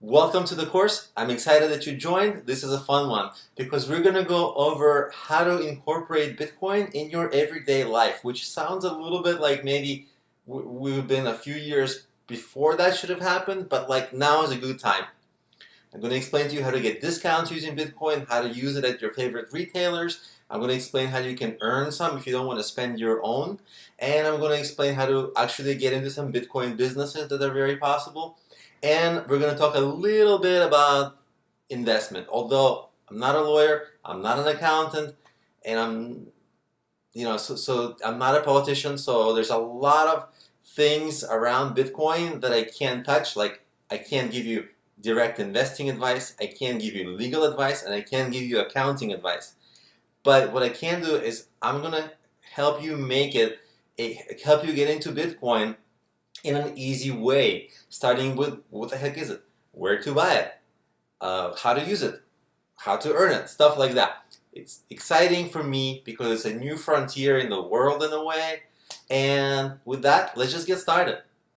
Welcome to the course. I'm excited that you joined. This is a fun one because we're going to go over how to incorporate Bitcoin in your everyday life, which sounds a little bit like maybe we've been a few years before that should have happened, but like now is a good time. I'm going to explain to you how to get discounts using Bitcoin, how to use it at your favorite retailers. I'm going to explain how you can earn some if you don't want to spend your own. And I'm going to explain how to actually get into some Bitcoin businesses that are very possible. And we're going to talk a little bit about investment. Although I'm not a lawyer, I'm not an accountant, and so I'm not a politician, so there's a lot of things around Bitcoin that I can't touch. Like I can't give you direct investing advice, I can't give you legal advice, and I can't give you accounting advice. But what I can do is I'm gonna help you help you get into Bitcoin in an easy way, starting with what the heck is it, where to buy it, how to use it, how to earn it, stuff like that. It's exciting for me because it's a new frontier in the world in a way. And with that, let's just get started.